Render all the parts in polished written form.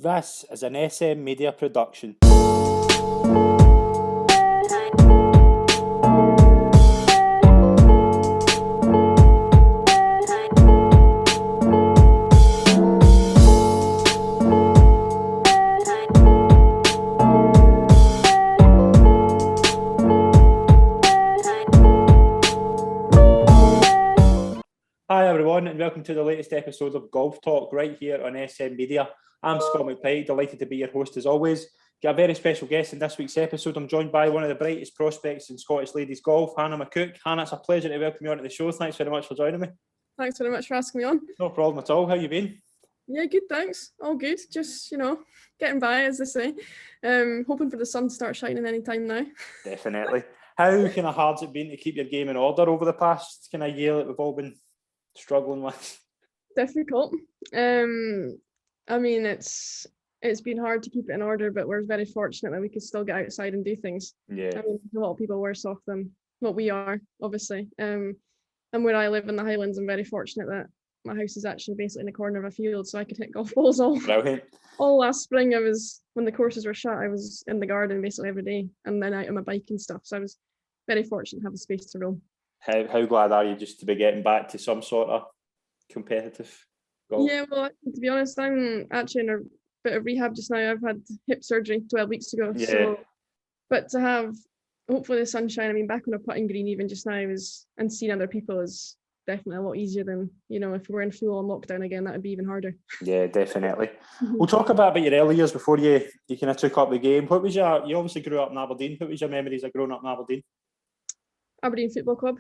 This is an SM Media production. Hi everyone, and welcome to the latest episode of GolfTalk right here on SM Media. I'm Scott McPike, delighted to be your host as always. Got a very special guest in this week's episode. I'm joined by one of the brightest prospects in Scottish ladies golf, Hannah McCook. Hannah, it's a pleasure to welcome you onto the show. Thanks very much for joining me. Thanks very much for asking me on. No problem at all. How you been? Yeah, good, thanks. All good. Just, getting by, as they say. Hoping for the sun to start shining any time now. Definitely. How kind of hard's it been to keep your game in order over the past kind of year that we've all been struggling with? Difficult. It's been hard to keep it in order, but we're very fortunate that we could still get outside and do things. Yeah. A lot of people are worse off than what we are, obviously. And where I live in the Highlands, I'm very fortunate that my house is actually basically in the corner of a field, so I could hit golf balls all last spring. When the courses were shut, I was in the garden basically every day, and then out on my bike and stuff. So I was very fortunate to have the space to roam. How glad are you just to be getting back to some sort of competitive golf? Yeah, well, to be honest, I'm actually in a bit of rehab just now. I've had hip surgery 12 weeks ago. Yeah. So, but to have hopefully the sunshine, back on a putting green even just now and seeing other people is definitely a lot easier than, if we were in full on lockdown again, that would be even harder. Yeah, definitely. We'll talk about your early years before you kind of took up the game. What was you obviously grew up in Aberdeen. What was your memories of growing up in Aberdeen? Aberdeen Football Club.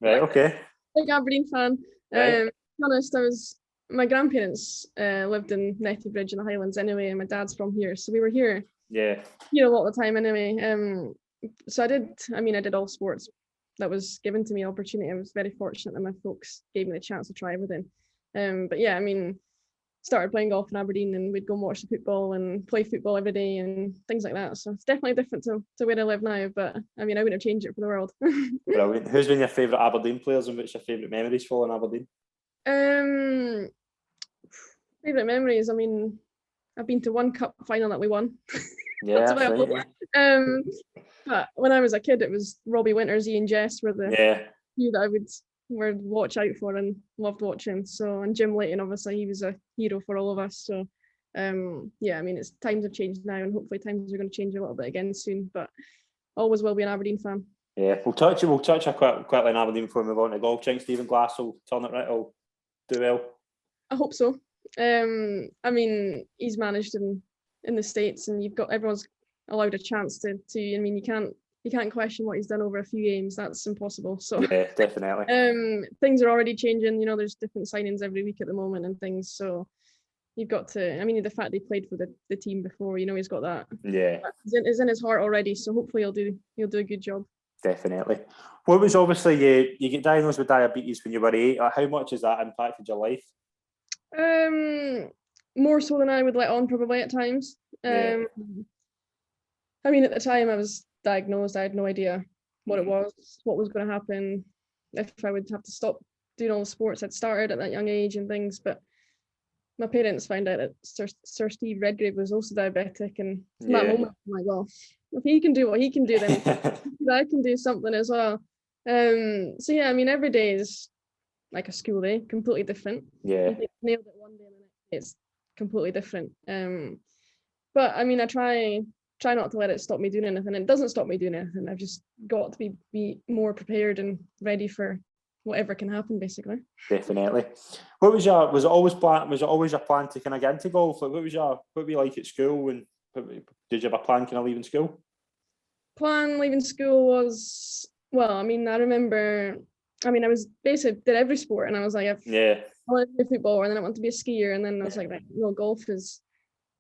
Right, okay. Big Aberdeen fan. Right. To be honest, my grandparents lived in Netty Bridge in the Highlands anyway, and my dad's from here, so we were here. Yeah. A lot of the time anyway. So I did all sports that was given to me opportunity. I was very fortunate that my folks gave me the chance to try everything. But yeah, started playing golf in Aberdeen, and we'd go and watch the football and play football every day and things like that. So it's definitely different to where I live now, but I wouldn't have changed it for the world. Brilliant. Who's been your favourite Aberdeen players, and what's your favourite memories for in Aberdeen? Favourite memories, I've been to one cup final that we won. Yeah, that's right. But when I was a kid, it was Robbie Winters, Ian Jess were the few that I would watch out for and loved watching. So, and Jim Leighton, obviously, he was a hero for all of us. So, it's times have changed now, and hopefully times are going to change a little bit again soon. But always will be an Aberdeen fan. Yeah, we'll touch quickly on Aberdeen before we move on to golf. Do you think Stephen Glass will turn it right? Will do well? I hope so. He's managed in the States, and everyone's allowed a chance to. You can't question what he's done over a few games. That's impossible. So yeah, definitely. Things are already changing. There's different signings every week at the moment and things. So you've got to. The fact they played for the team before, he's got that. Yeah, is in his heart already. So hopefully he'll do a good job. Definitely. What was obviously you get diagnosed with diabetes when you were 8. How much has that impacted your life? More so than I would let on probably at times. Yeah. At the time I was diagnosed, I had no idea what it was, what was going to happen, if I would have to stop doing all the sports I'd started at that young age and things. But my parents found out that Sir Steve Redgrave was also diabetic, and in that moment I'm like, well, if he can do what he can do, then I can do something as well. Every day is like a school day, completely different. Yeah. You nailed it one day and the next day it's completely different. But I try not to let it stop me doing anything. It doesn't stop me doing anything. I've just got to be more prepared and ready for whatever can happen, basically. Definitely. Was it always your plan to kind of get into golf? Like, what were you like at school, and did you have a plan kind of leaving school? Plan leaving school was, I remember, I was basically did every sport, and I was like, I wanted to play football, and then I wanted to be a skier, and then I was like, golf is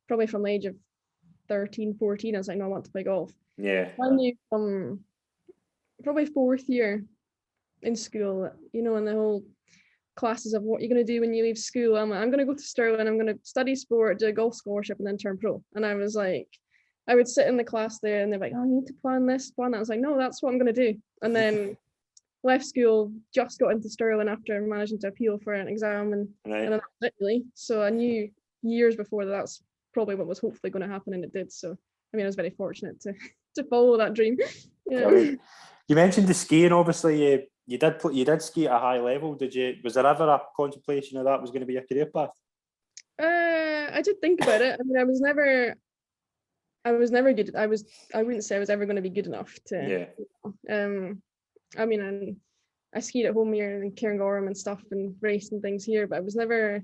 probably from the age of 13, 14. I was like, no, I want to play golf. Yeah. I knew from probably 4th year in school, and the whole classes of what you're going to do when you leave school. I'm going to go to Stirling, I'm going to study sport, do a golf scholarship, and then turn pro. And I was like, I would sit in the class there, and they're like, oh, you need to plan this, plan that. I was like, no, that's what I'm going to do. And then left school, just got into Stirling after managing to appeal for an exam, and then that was it, really. So I knew years before that's probably what was hopefully going to happen, and it did. So I mean, I was very fortunate to follow that dream. Brilliant. You mentioned the skiing. Obviously, you did ski at a high level. Did you? Was there ever a contemplation of that was going to be your career path? I did think about it. I mean, I was never good. I wouldn't say I was ever going to be good enough to. Yeah. I mean, I skied at home here in Cairngorm and stuff and raced and things here, but I was never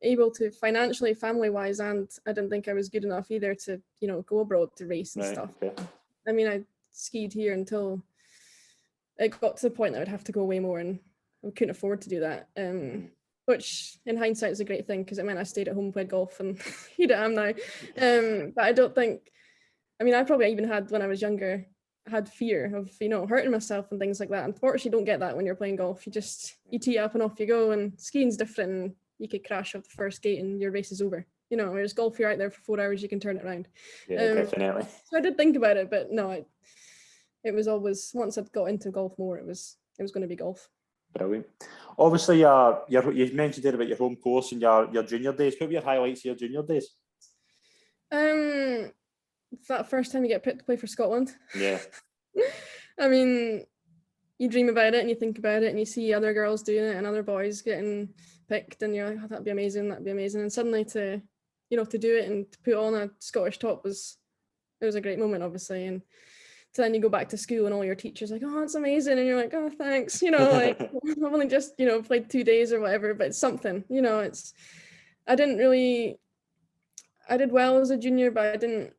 able to financially, family-wise, and I didn't think I was good enough either to, go abroad to race and stuff. Okay. I mean, I skied here until it got to the point that I would have to go way more, and I couldn't afford to do that. Which in hindsight is a great thing because it meant I stayed at home, played golf, and here I am now. But I don't think, I mean, I probably even had, when I was younger, had fear of, hurting myself and things like that. Unfortunately, you don't get that when you're playing golf. You tee up and off you go, and skiing's different. And you could crash off the first gate and your race is over. Whereas golf, you're out there for 4 hours, you can turn it around. Yeah, definitely. So I did think about it, but no, it was always, once I'd got into golf more, it was going to be golf. Brilliant. Obviously, you mentioned there about your home course and your junior days. What were your highlights of your junior days? That first time you get picked to play for Scotland. Yeah. I mean, you dream about it and you think about it and you see other girls doing it and other boys getting picked and you're like, oh, that'd be amazing. And suddenly to do it and to put on a Scottish top was a great moment, obviously. And so then you go back to school and all your teachers are like, oh, it's amazing. And you're like, oh, thanks. Like I've only just, played 2 days or whatever, but it's something, I did well as a junior, but I didn't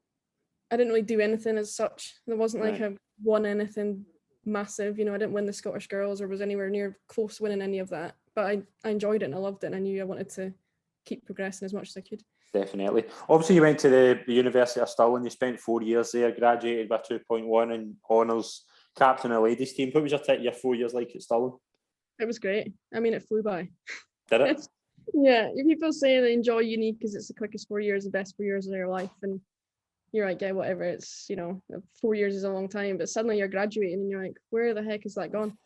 really do anything as such. There wasn't like I won anything massive, I didn't win the Scottish Girls or was anywhere near close winning any of that. But I enjoyed it and I loved it and I knew I wanted to keep progressing as much as I could. Definitely. Obviously, you went to the University of Stirling. You spent 4 years there, graduated with 2.1 and honours, captain of the ladies team. What was your 4 years like at Stirling? It was great. I mean, it flew by. Did it? Yeah. People say they enjoy uni because it's the quickest 4 years, the best 4 years of their life. And you're like, yeah, whatever. It's, 4 years is a long time. But suddenly you're graduating and you're like, where the heck is that gone?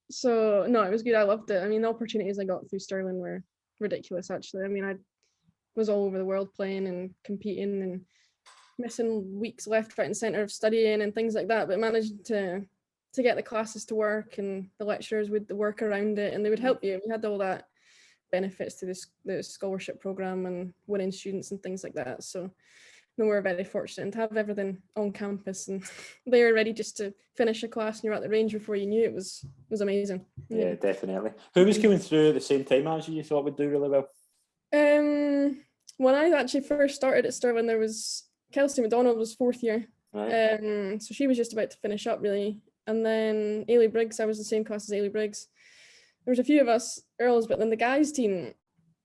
So, no, it was good. I loved it. I mean, the opportunities I got through Stirling were ridiculous, actually. I mean, I was all over the world playing and competing and missing weeks left, right and centre of studying and things like that, but managed to get the classes to work and the lecturers would work around it and they would help you. We had all that benefits to the scholarship programme and winning students and things like that. So no, we're very fortunate to have everything on campus and they were ready just to finish a class and you're at the range before you knew it. Was amazing. Yeah, definitely. Who was coming through at the same time as you thought would do really well? When I actually first started at Stirling, there was Kelsey McDonald was 4th year. Right. So she was just about to finish up really. And then Ailey Briggs, I was the same class as Ailey Briggs. There was a few of us Earls, but then the guys team,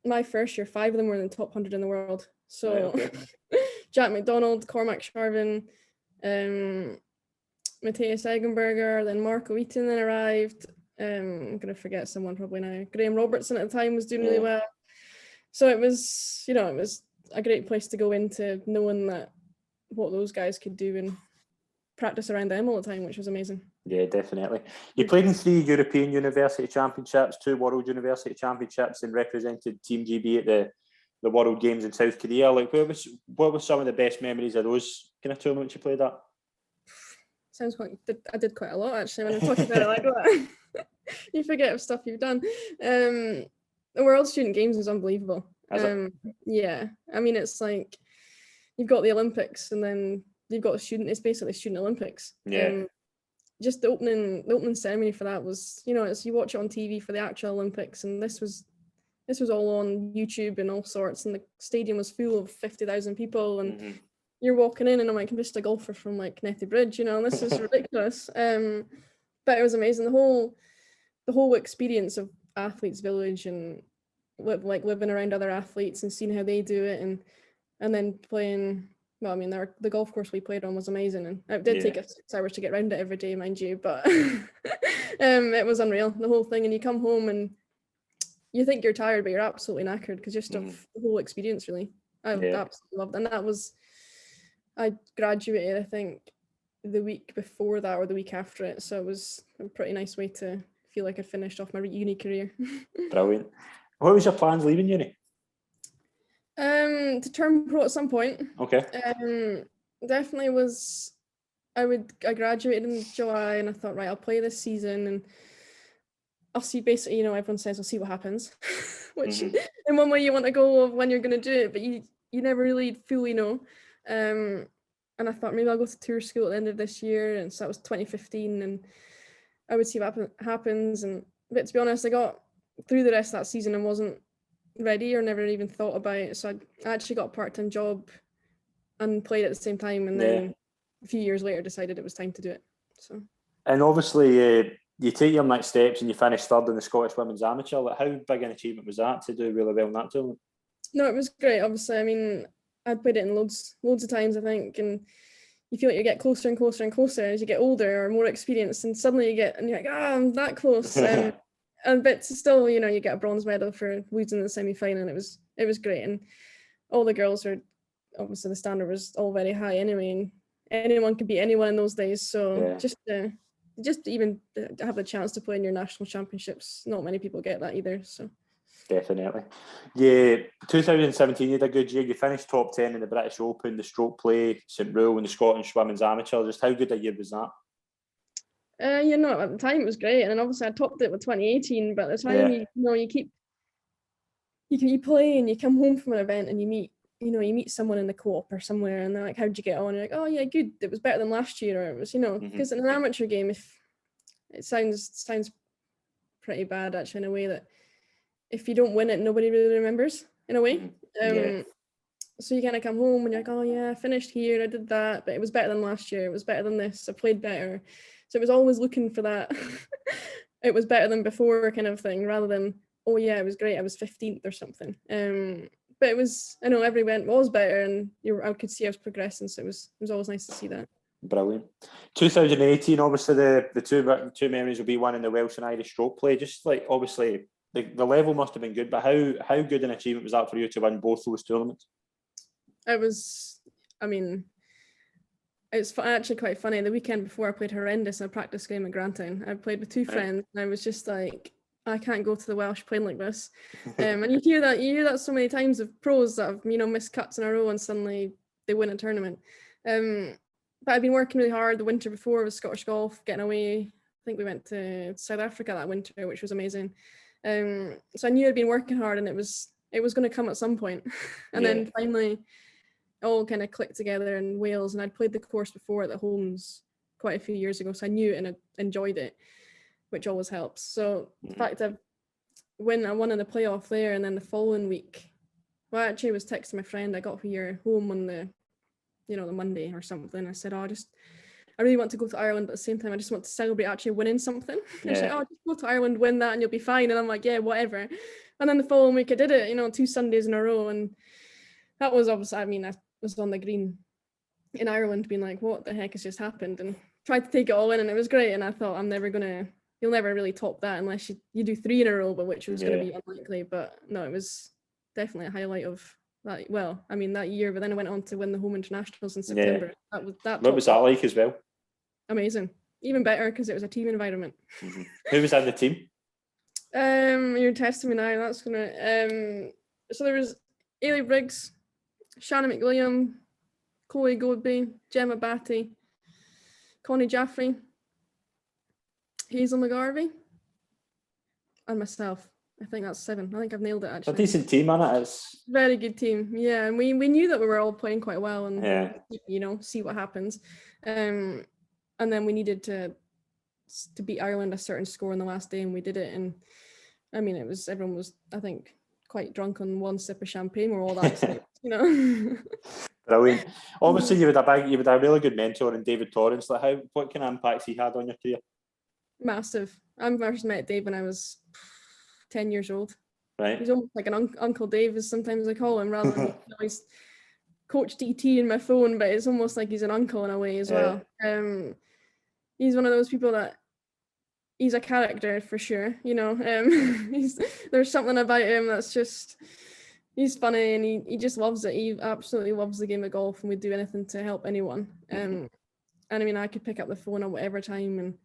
my first year, 5 of them were in the top 100 in the world. So right, okay. Jack McDonald, Cormac Sharvin, Matthias Eggenberger, then Marco Eaton then arrived. I'm going to forget someone probably now. Graham Robertson at the time was doing really well. So it was, it was a great place to go into knowing that what those guys could do and practice around them all the time, which was amazing. Yeah, definitely. You played in 3 European University Championships, 2 World University Championships, and represented Team GB at the World Games in South Korea. Like, what were some of the best memories of those kind of tournaments you played at? Sounds quite. I did quite a lot actually. When I'm talking about it like that, you forget of stuff you've done. The World Student Games is unbelievable. Yeah, I mean it's like you've got the Olympics and then you've got it's basically Student Olympics. Yeah. Just the opening ceremony for that was, it's you watch it on TV for the actual Olympics, and this was all on YouTube and all sorts, and the stadium was full of 50,000 people, and you're walking in, and I'm like, I'm just a golfer from like Nethy Bridge, and this is ridiculous. But it was amazing. The whole experience of Athletes Village and living around other athletes and seeing how they do it, and then playing. Well, I mean, the golf course we played on was amazing, and it did take us 6 hours to get around it every day, mind you, but it was unreal, the whole thing. And you come home and you think you're tired, but you're absolutely knackered because just of the whole experience, really. I absolutely loved it. And that was, I graduated, I think, the week before that or the week after it, so it was a pretty nice way to feel like I'd finished off my uni career. Brilliant. What was your plans leaving uni? to turn pro at some point. Okay. Definitely was. I graduated in July, and I thought, right, I'll play this season, and I'll see. Basically, everyone says, "I'll see what happens," which in one way you want to go of when you're going to do it, but you never really fully know. And I thought maybe I'll go to tour school at the end of this year, and so that was 2015, and I would see what happens. But to be honest, I got through the rest of that season and wasn't ready or never even thought about it. So I actually got a part-time job and played at the same time, and then a few years later decided it was time to do it. So. And obviously, you take your next steps and you finish third in the Scottish Women's Amateur. Like, how big an achievement was that to do really well in that tournament? No, it was great. Obviously, I mean, I'd played it in loads of times, I think, and you feel like you get closer and closer and closer as you get older or more experienced, and suddenly you're like, I'm that close. But still, you get a bronze medal for losing the semi-final, and it was great. And all the girls were, obviously the standard was all very high anyway, and anyone could beat anyone in those days. So just even to have the chance to play in your national championships, not many people get that either. So. Definitely. Yeah, 2017 you had a good year. You finished top 10 in the British Open, the stroke play, St. Rule, and the Scottish Women's Amateur. Just how good a year was that? At the time it was great, and then obviously I topped it with 2018. But at the time, you play and you come home from an event and you meet someone in the co-op or somewhere, and they're like, "How'd you get on?" You're like, "Oh yeah, good. It was better than last year," or it was, because in an amateur game, if it sounds pretty bad actually in a way that if you don't win it, nobody really remembers in a way. So you kind of come home and you're like, "Oh yeah, I finished here, I did that, but it was better than last year. It was better than this. I played better." So it was always looking for that. It was better than before kind of thing, rather than, "Oh yeah, it was great. I was 15th or something." But it was, I know every event was better, and I could see I was progressing. So it was always nice to see that. Brilliant. 2018, obviously the two memories will be one in the Welsh and Irish stroke play. Just like obviously the level must have been good, but how good an achievement was that for you to win both those tournaments? It was, I mean, it's actually quite funny. The weekend before, I played horrendous in a practice game at Grantown. I played with two friends, and I was just like, I can't go to the Welsh playing like this. And you hear that so many times of pros that have missed cuts in a row and suddenly they win a tournament. But I've been working really hard the winter before with Scottish Golf, getting away. I think we went to South Africa that winter, which was amazing. So I knew I'd been working hard, and it was going to come at some point. And then finally it all kind of clicked together in Wales, and I'd played the course before at the Homes quite a few years ago, so I knew it and I enjoyed it, which always helps. So the fact I won in the playoff there, and then the following week, well, I actually was texting my friend. I got here home on the Monday or something. I said, I really want to go to Ireland, but at the same time, I just want to celebrate actually winning something. Yeah. She's like, just go to Ireland, win that, and you'll be fine. And I'm like, yeah, whatever. And then the following week, I did it, 2 Sundays in a row. And that was obviously, I was on the green in Ireland being like, what the heck has just happened? And tried to take it all in, and it was great. And I thought, you'll never really top that unless you do 3 in a row, but which was going to be unlikely. But no, it was definitely a highlight of that. Well, that year, but then I went on to win the home internationals in September. What was that like as well? Amazing. Even better because it was a team environment. Who was on the team? You're testing me now. That's gonna. So there was Ailey Briggs, Shannon McWilliam, Chloe Godby, Gemma Batty, Connie Jaffrey, Hazel McGarvey, and myself. I think that's 7. I think I've nailed it actually. A decent team, isn't it? It's very good team. Yeah, and we knew that we were all playing quite well, and see what happens. And then we needed to beat Ireland a certain score on the last day, and we did it. And everyone was, I think, quite drunk on 1 sip of champagne. We're all that excited, Brilliant. Obviously, you had a really good mentor in David Torrance. Like, what kind of impacts he had on your career? Massive. I first met Dave when I was 10 years old. Right. He's almost like an Uncle Dave, as sometimes I call him, rather than he's Coach DT in my phone, but it's almost like he's an uncle in a way as well. He's one of those people that he's a character for sure, there's something about him that's just, he's funny, and he just loves it. He absolutely loves the game of golf, and would do anything to help anyone. And I could pick up the phone at whatever time and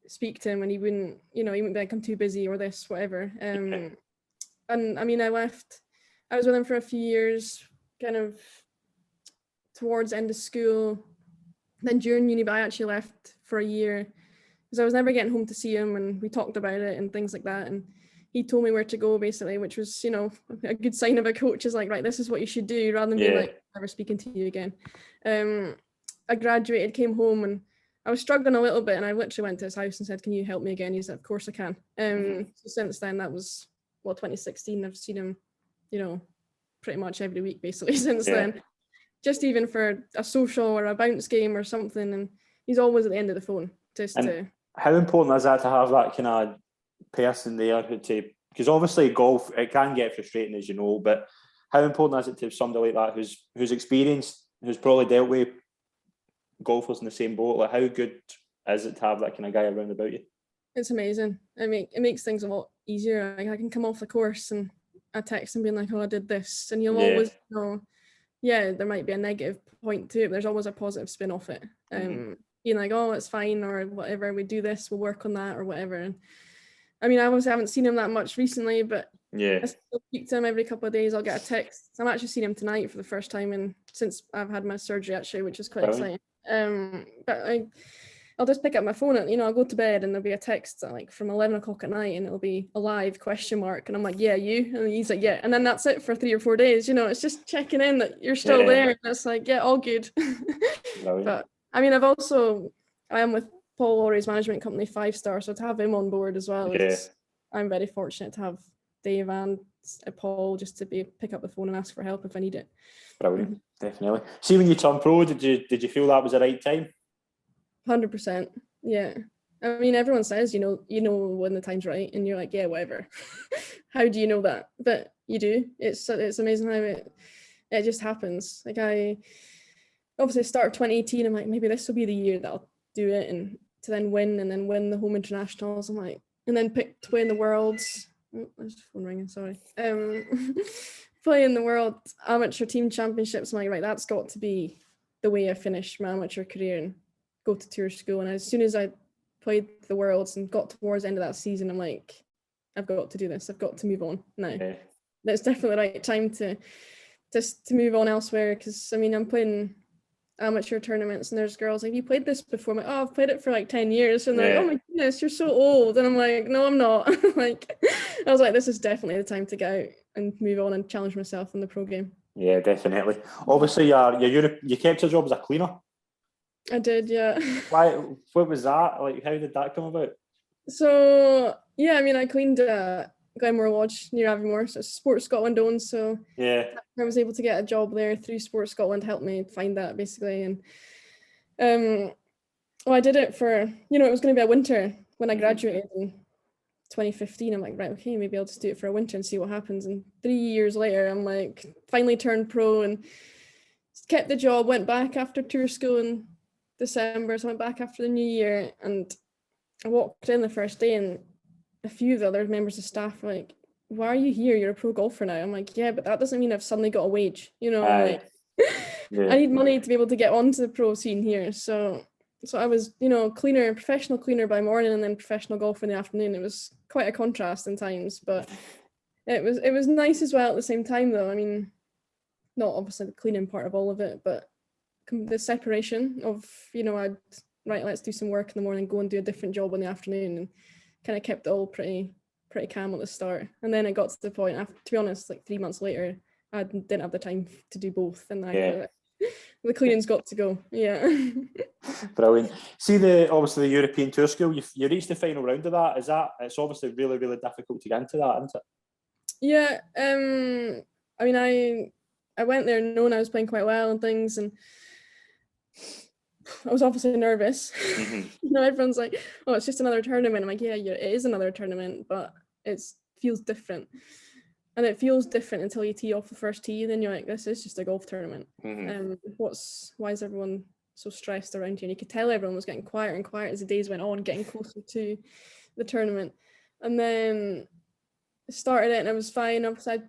speak to him, and he wouldn't be like, I'm too busy or this, whatever. And I was with him for a few years, kind of towards end of school, then during uni, but I actually left for a year because I was never getting home to see him, and we talked about it and things like that, and he told me where to go basically, which was, you know, a good sign of a coach, is like, right, this is what you should do, rather than being like, never speaking to you again. I graduated, came home, and I was struggling a little bit, and I literally went to his house and said, can you help me again? He said, of course I can. So since then, that was 2016. I've seen him, you know, pretty much every week basically since then, just even for a social or a bounce game or something, and he's always at the end of the phone how important is that to have that kind of person there because obviously golf, it can get frustrating, as you know, but how important is it to have somebody like that who's experienced, who's probably dealt with golfers in the same boat? Like, how good is it to have that kind of guy around about you? It's amazing. I mean, it makes things a lot easier. Like, I can come off the course and I text him being like, oh, I did this, and you'll always know, there might be a negative point to it, but there's always a positive spin off it. Being like, oh, it's fine, or whatever, we do this, we'll work on that, or whatever. And I mean, I obviously haven't seen him that much recently, but I still speak to him every couple of days. I'll get a text. I'm actually seeing him tonight for the first time since I've had my surgery, actually, which is quite exciting. But I'll just pick up my phone and, you know, I'll go to bed and there'll be a text like from 11 o'clock at night and it'll be alive ? And I'm like, yeah, you? And he's like, yeah. And then that's it for 3 or 4 days. You know, it's just checking in that you're still there. And it's like, yeah, all good. But I mean, I am with Paul Laurie's management company, 5 Star, so to have him on board as well, I'm very fortunate to have Dave and Paul just to pick up the phone and ask for help if I need it. Brilliant, definitely. See, when you turned pro, did you feel that was the right time? 100%, yeah. I mean, everyone says, you know when the time's right, and you're like, yeah, whatever. How do you know that? But you do. It's amazing how it just happens. Like, I obviously started 2018, I'm like, maybe this will be the year that I'll do it, and to then win, and then win the home internationals. I'm like, and then pick to win the worlds. Oh, there's the phone ringing, sorry. Play in the world amateur team championships. I'm like, right, that's got to be the way I finish my amateur career and go to tour school. And as soon as I played the worlds and got towards the end of that season, I'm like, I've got to do this. I've got to move on now. That's definitely the right time to move on elsewhere, because I mean, I'm playing amateur tournaments and there's girls like, you played this before? I'm like, oh, I've played it for like 10 years. And they're like, oh my goodness, you're so old. And I'm like, no, I'm not. Like, I was like, this is definitely the time to get out and move on and challenge myself in the pro game. Yeah, definitely. Obviously, you kept your job as a cleaner. I did, yeah. Why? What was that? Like, how did that come about? So, yeah, I mean, I cleaned Glenmore Lodge near Aviemore, so Sports Scotland owns, so I was able to get a job there through Sports Scotland, helped me find that basically. And I did it for, it was going to be a winter when I graduated in 2015. I'm like, right, okay, maybe I'll just do it for a winter and see what happens. And 3 years later, I'm like, finally turned pro and kept the job, went back after tour school in December, so I went back after the new year, and I walked in the first day and a few of the other members of staff were like, why are you here? You're a pro golfer now. I'm like, yeah, but that doesn't mean I've suddenly got a wage. I need money to be able to get onto the pro scene here. So I was, cleaner, professional cleaner by morning and then professional golfer in the afternoon. It was quite a contrast in times, but it was nice as well at the same time though. I mean, not obviously the cleaning part of all of it, but the separation of, right, let's do some work in the morning, go and do a different job in the afternoon, and kind of kept it all pretty calm at the start. And then it got to the point, after, to be honest, like 3 months later, I didn't have the time to do both, and the cleaning's got to go. Brilliant. See, obviously the European Tour School, you reached the final round of that. It's obviously really, really difficult to get into that, isn't it? Yeah. I mean, I went there knowing I was playing quite well and things, and I was obviously nervous. Everyone's like, oh, it's just another tournament. I'm like, yeah, it is another tournament, but it feels different. And it feels different until you tee off the first tee, and then you're like, this is just a golf tournament. Why is everyone so stressed around here? And you could tell everyone was getting quieter and quieter as the days went on, getting closer to the tournament. And then I started it and it was fine. Obviously, I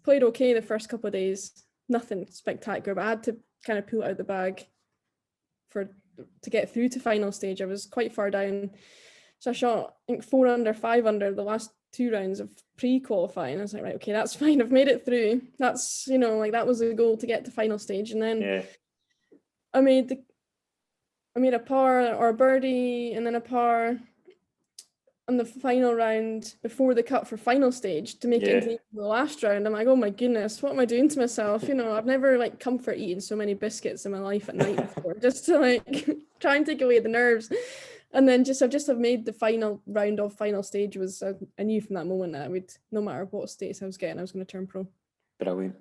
played okay the first couple of days, nothing spectacular, but I had to kind of pull it out the bag to get through to final stage. I was quite far down, so I shot, I think, 4 under, 5 under the last 2 rounds of pre-qualifying. I was like, right, okay, that's fine. I've made it through. That's, like that was the goal, to get to final stage. And then I made a par or a birdie, and then a par on the final round before the cut for final stage to make it into the last round. I'm like, oh my goodness, what am I doing to myself? I've never like comfort eaten so many biscuits in my life at night before, just to like try and take away the nerves. And then I've just made the final round of final stage. I knew from that moment that I would, no matter what status I was getting, I was going to turn pro. Brilliant.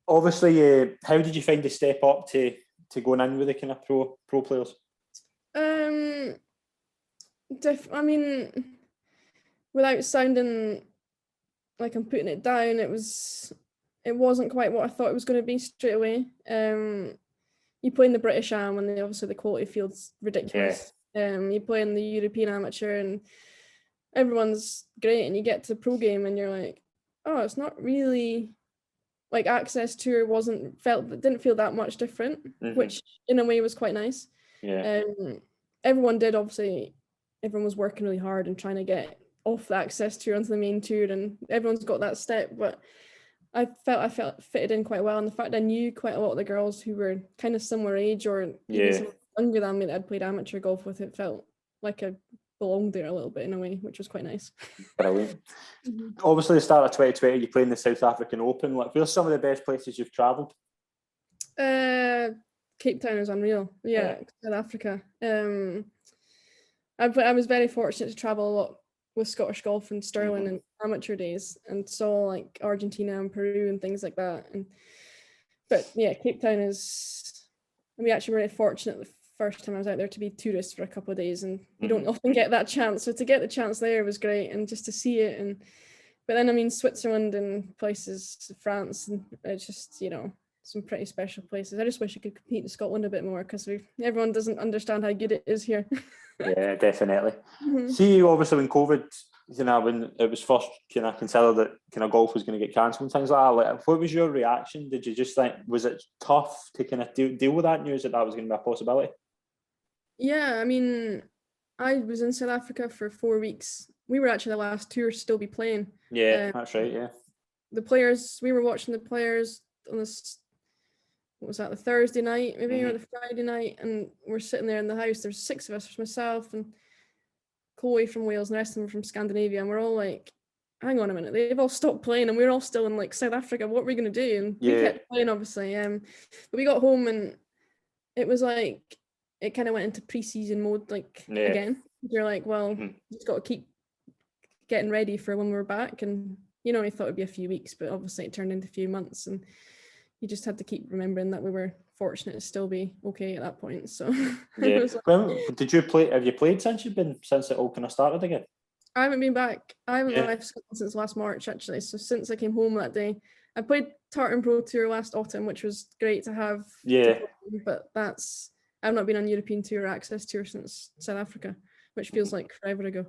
Obviously, how did you find the step up to going in with the kind of pro players? I mean, without sounding like I'm putting it down, it wasn't quite what I thought it was going to be straight away. You play in the British Am, and obviously the quality field's ridiculous. You play in the European Amateur, and everyone's great, and you get to pro game, and you're like, oh, it's not really like Access Tour. Didn't feel that much different, which in a way was quite nice. Everyone was working really hard and trying to get off the Access Tour onto the main tour, and everyone's got that step, but I felt fitted in quite well. And the fact I knew quite a lot of the girls who were kind of similar age, or even some younger than me that I'd played amateur golf with, it felt like I belonged there a little bit in a way, which was quite nice. Brilliant. Obviously, the start of 2020, you played in the South African Open. Like, where's some of the best places you've travelled? Cape Town is unreal. South Africa. I was very fortunate to travel a lot with Scottish Golf and Stirling and amateur days, and saw like Argentina and Peru and things like that. But Cape Town is. We actually were really fortunate the first time I was out there to be tourist for a couple of days, and you don't often get that chance. So to get the chance there was great, and just to see it. But then Switzerland and places, France, and it's just some pretty special places. I just wish I could compete in Scotland a bit more, because everyone doesn't understand how good it is here. Yeah, definitely. See, obviously when COVID, when it was first considered that golf was going to get cancelled and things like that, like, what was your reaction? Did you just think, was it tough to deal with that news that was going to be a possibility? Yeah, I was in South Africa for 4 weeks. We were actually the last tour to still be playing. Yeah, that's right, yeah. The players, we were watching the players on this, what was that, the Thursday night maybe, or the Friday night, and we're sitting there in the house. There's 6 of us, there's myself and Chloe from Wales, and the rest of them were from Scandinavia, and we're all like, hang on a minute, they've all stopped playing and we're all still in like South Africa, what are we going to do? And we kept playing, obviously. But we got home, and it was like, it kind of went into pre-season mode again. You're like, well, just got to keep getting ready for when we're back. And we thought it'd be a few weeks, but obviously it turned into a few months, and you just had to keep remembering that we were fortunate to still be okay at that point. So Well, did you play? Have you played since it all kind of started again? I haven't been back. I haven't left Scotland since last March, actually. So since I came home that day, I played Tartan Pro Tour last autumn, which was great to have. But I've not been on European Tour or Access Tour since South Africa, which feels like forever ago.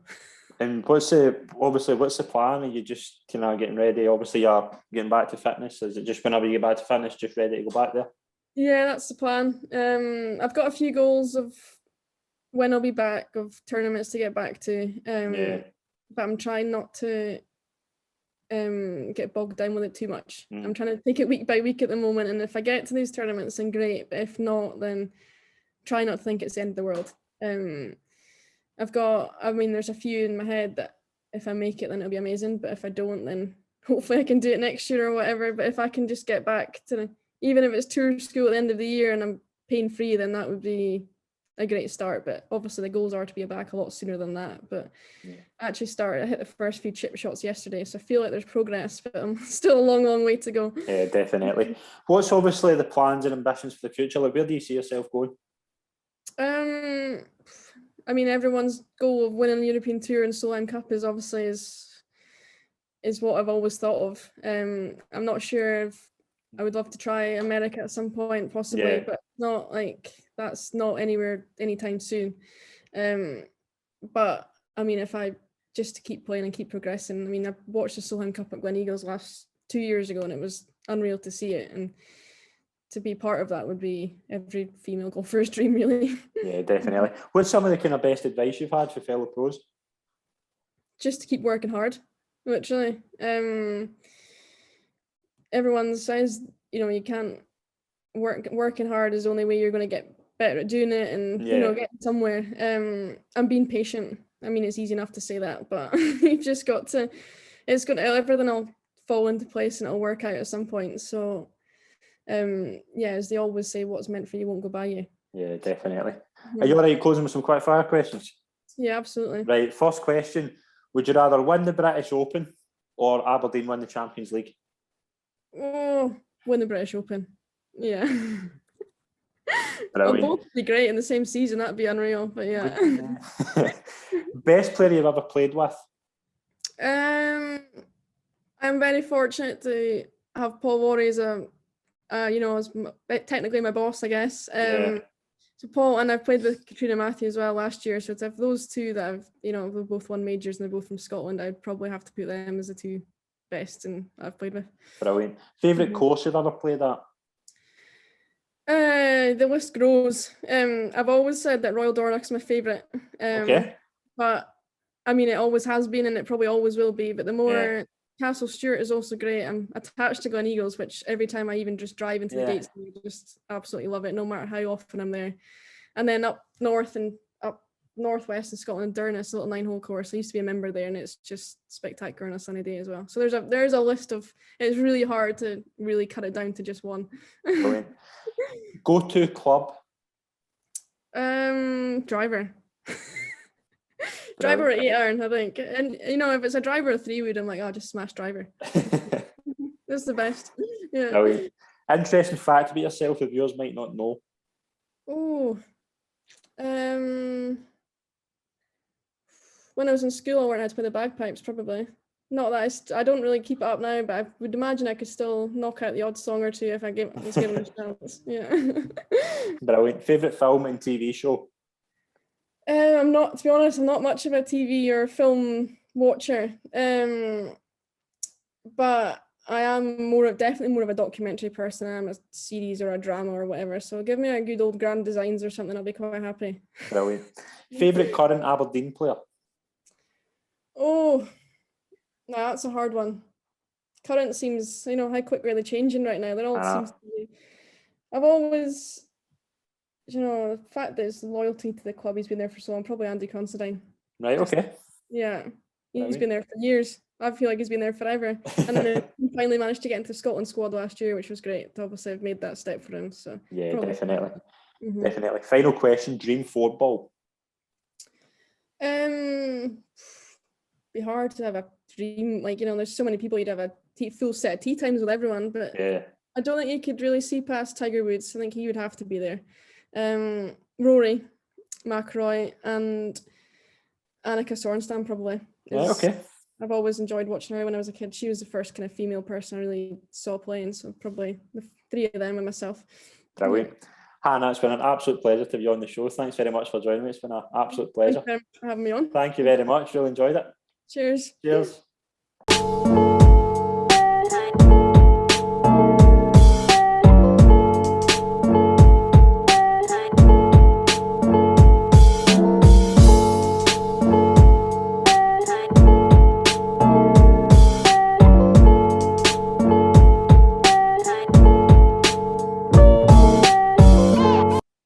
And what's the plan? Are you just kind of getting ready? Obviously, you're getting back to fitness. Is it just whenever you get back to fitness, just ready to go back there? Yeah, that's the plan. I've got a few goals of when I'll be back, of tournaments to get back to. But I'm trying not to get bogged down with it too much. I'm trying to take it week by week at the moment, and if I get to these tournaments, then great. But if not, then try not to think it's the end of the world. There's a few in my head that if I make it, then it'll be amazing. But if I don't, then hopefully I can do it next year or whatever. But if I can just get back to, even if it's tour school at the end of the year and I'm pain free, then that would be a great start. But obviously the goals are to be back a lot sooner than that. But I hit the first few chip shots yesterday, so I feel like there's progress, but I'm still a long, long way to go. Yeah, definitely. What's obviously the plans and ambitions for the future? Like, where do you see yourself going? Everyone's goal of winning the European Tour and Solheim Cup is obviously is what I've always thought of. I'm not sure if I would love to try America at some point, possibly, but not like that's not anywhere anytime soon. But if I just to keep playing and keep progressing, I watched the Solheim Cup at Gleneagles last 2 years ago, and it was unreal to see it, and to be part of that would be every female golfer's dream, really. Yeah, definitely. What's some of the kind of best advice you've had for fellow pros? Just to keep working hard. literally. Everyone says, you can't working hard is the only way you're going to get better at doing it and get somewhere. And being patient. I mean, it's easy enough to say that, but you've just got to. Everything will fall into place and it'll work out at some point. So, as they always say, what's meant for you won't go by you. Yeah, definitely. Are you all right closing with some quick fire questions? Yeah, absolutely. Right, first question. Would you rather win the British Open or Aberdeen win the Champions League? Oh, win the British Open. Yeah. Brilliant. They'll both be great in the same season. That'd be unreal, but yeah. Best player you've ever played with? I'm very fortunate to have Paul Warry as technically my boss, I guess. So Paul, and I've played with Katrina Matthew as well last year. So it's if those two that I've, they've both won majors and they're both from Scotland, I'd probably have to put them as the two best and I've played with. Brilliant. Favourite course you've ever played at? The list grows. I've always said that Royal Dornoch's my favourite. Okay. But I mean, it always has been and it probably always will be. But the more Castle Stewart is also great. I'm attached to Glen Eagles, which every time I even just drive into the gates, I just absolutely love it, no matter how often I'm there. And then up north and up northwest in Scotland, Durness, a little 9-hole course. I used to be a member there, and it's just spectacular on a sunny day as well. So there's a list of. It's really hard to really cut it down to just one. Go-to club? Driver. Driver at 8 iron, I think. And if it's a driver at 3-wood, I'm like, just smash driver. That's the best. Yeah. Brilliant. Interesting fact about yourself if yours might not know. Oh. When I was in school, I learned how to play the bagpipes, probably. Not that I don't really keep it up now, but I would imagine I could still knock out the odd song or two if I was given a chance. Yeah. Brilliant. Favourite film and TV show? To be honest, I'm not much of a TV or film watcher. But I am definitely more of a documentary person. I'm a series or a drama or whatever. So give me a good old Grand Designs or something, I'll be quite happy. Brilliant. Favourite current Aberdeen player? Oh, no, that's a hard one. Current seems, how quick are they changing right now? They're all seems to be. I've always, the fact that it's loyalty to the club, he's been there for so long, probably Andy Considine. Right, okay. Yeah, he's been there for years. I feel like he's been there forever. And then he finally managed to get into the Scotland squad last year, which was great. Obviously, I've made that step for him. So yeah, definitely. Mm-hmm. Definitely. Final question, dream four ball? Be hard to have a dream. There's so many people you'd have a full set of tea times with everyone, but I don't think you could really see past Tiger Woods. I think he would have to be there. Rory McIlroy and Annika Sorenstam probably. Okay. I've always enjoyed watching her when I was a kid. She was the first kind of female person I really saw playing, so probably the three of them and myself. Brilliant. Hannah, it's been an absolute pleasure to have you on the show. Thanks very much for joining me. It's been an absolute pleasure. Thank you for having me on. Thank you very much. Really enjoyed it. Cheers. Cheers.